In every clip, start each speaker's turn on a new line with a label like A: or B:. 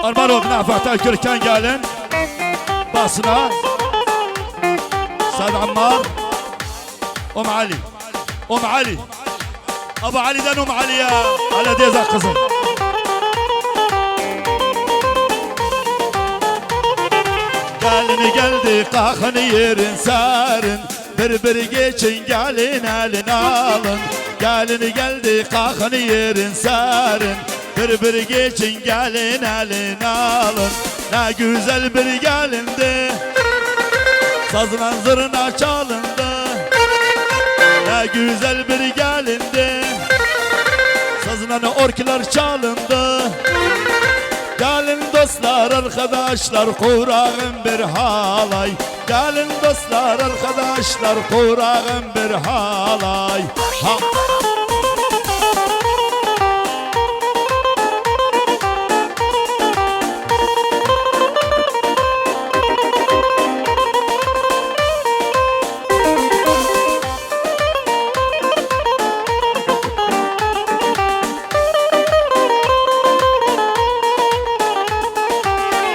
A: Armanov Nafak'tan Kürkan gelin. Basına. Saad Ammar. Ali. Ali. Abu Ali'den Ali'ye. Hala Deza kızım. Gelini geldi kalkın yerin sarın. Bir geçin gelin elin alın. Gelini geldi kalkın yerin sarın. Bir geçin gelin elin alın. Ne güzel bir gelindi. Sazla zırna çalındı. Ne güzel bir gelindi. Sazla orkiler çalındı. Gelin dostlar arkadaşlar kurağın bir halay. Gelin dostlar arkadaşlar kurağın bir halay. Ha.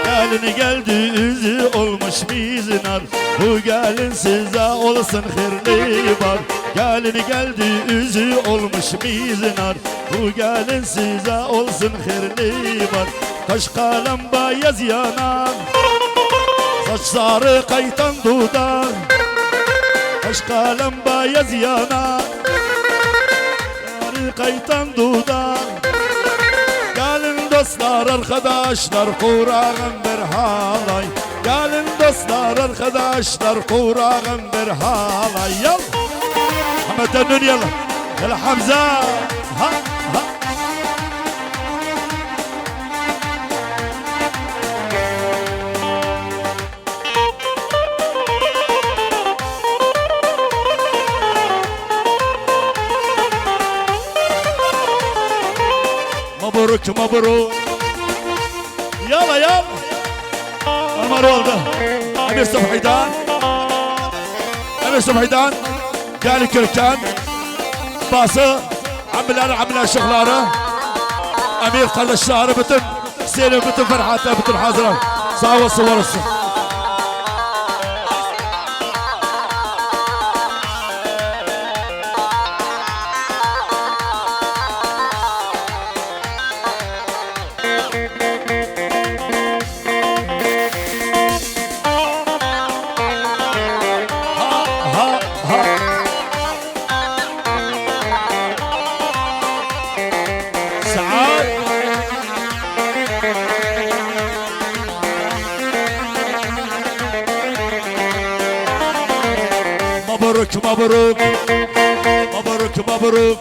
A: Gelini geldi üzü olmuş mizinar. Bu gelin size olsun hayırlı var. Gelini geldi üzü olmuş mizinar. Bu gelin size olsun hayırlı var. Kaş kalem beyaz yanar. Saç sarı kaytan dudar. Kaş kalem beyaz yanar. Sarı kaytan dudar. Gelin dostlar arkadaşlar kurağın bir halay. Gelin dostlar arkadaşlar kurağın bir halay. Yal Ahmet Ennun yalla. Yalla Hamza. Ha ha. Mabruk mabruk. Yalla yalla. Ömer oldu. Emir Subhi'den. Emir Subhi'den. Gel Kürkan. Bası. Amiller şıkları. Emir kardeşleri bütün seyri bütün ferhatı bütün hazırlar. Sağ olsun var olsun. مبروك مبروك مبروك مبروك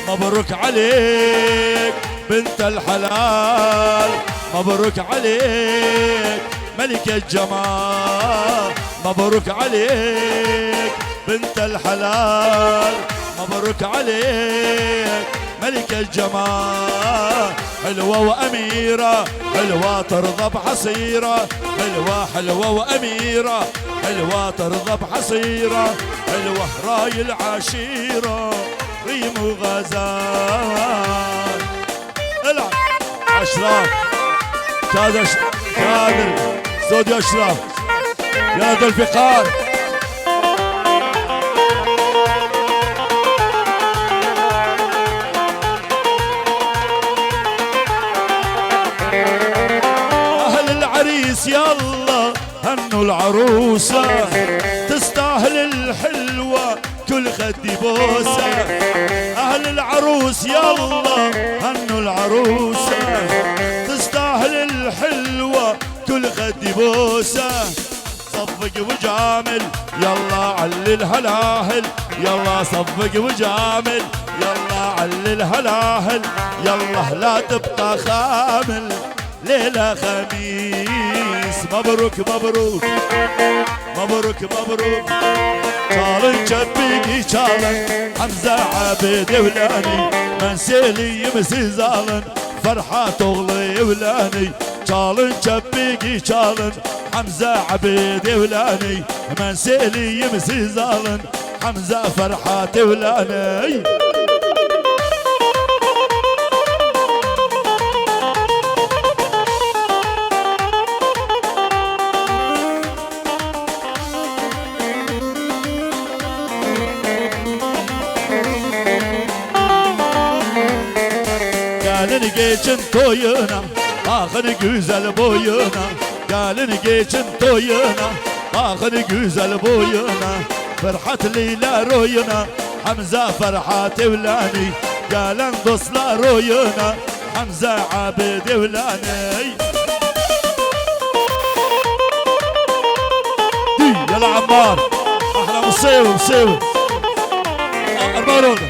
A: مبروك عليك بنت الحلال. مبروك عليك ملك الجمال. مبروك عليك بنت الحلال. مبروك عليك ملك الجمال. حلوة وأميرة حلوة ترضى بحصيرة. حلوة حلوة وأميرة حلوة ترضى بحصيرة. حلوة راي العشيرة ريم وغزال. العب أشراف كادر استوديو أشراف يا ذو الفقار. أهل العريس يلا هنوا العروسة. تستاهل الحلوة كل خدي بوسة. أهل العروس يلا هنوا العروسة. تستاهل الحلوة كل خدي بوسة. صفق وجامل يلا علي الهلاهل. يلا صفق وجامل يلا علي الهلاهل. يلا لا تبقى خامل ليلة خميس. مبروك مبروك مبروك مبروك. çalın çöpüğü çalın Hamza Abid evlani. Menseliyim siz alın Ferhat oğlu evlani. çalın çöpüğü çalın Hamza Abid evlani. Menseliyim siz alın Hamza Ferhat evlani. geçin toyuna, bakın güzel boyuna. Gelin geçin toyuna, bakın güzel boyuna. Ferhat Leyla oyuna, Hamza Ferhat evlani. Gelen dostlar oyuna, Hamza Abid evlani. يلا عمار احلى مسيوي المولود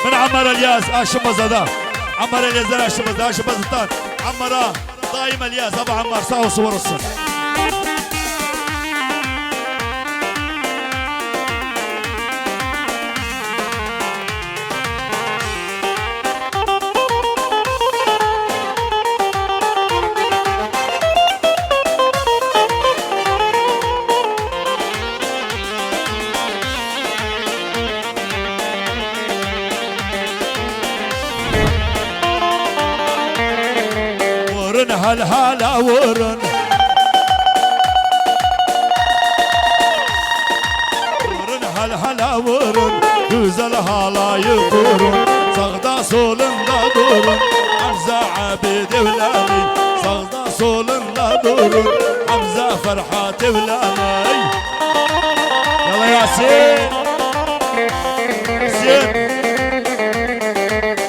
A: من عمار الياس هاشم زاده عمار الياس هاشم زاده هاشم زاده عمار دايما الياس ابو عمار ساوي صور الصن هالهلا ورن ورن هالهلا ورن güzel halayı kurun sağda solunda durun Hamza Abid evlani sağda solunda durun Hamza Ferhat evlani yalla Yasin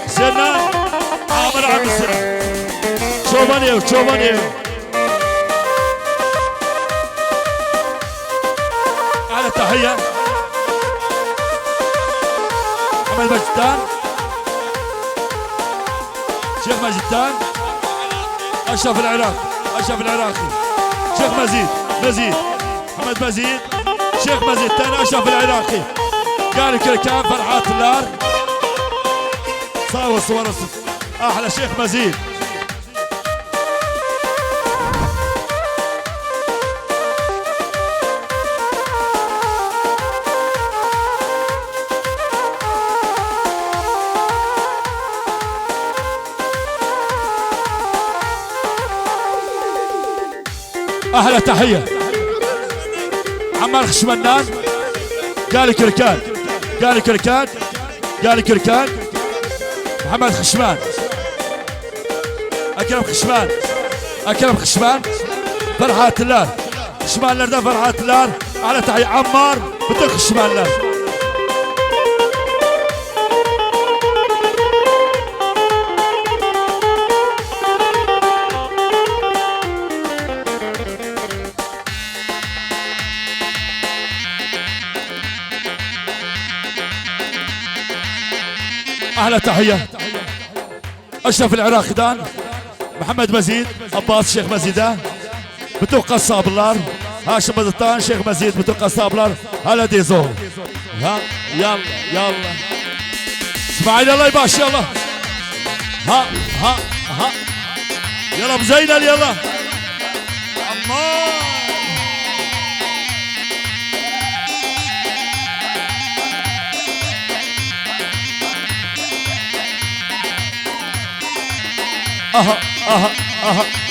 A: Sinan Amir Abdüsselam çobanıyor على تحية محمد مجدان شيخ مجدان أشرف العراقي شيخ مزيد محمد مزيد شيخ مزيد تاني أشرف العراقي قال كان فرحات النار صور أحلى شيخ مزيد احلى تحيه عمار خشمنان قال كركان محمد خشمان اكرم خشمان فرحات الله خشمان لرده فرحات الله احلى تحيه عمار بدك خشمان الله احلى تحيه اشرف العراقي دان محمد مزيد عباس شيخ مزيده بتوع قصابلار هاشم مزطان شيخ مزيد بتوع قصابلار هلا ديزور ها يلا اسماعيل الله يباش يلا ها يلا بزينل يلا عمار اها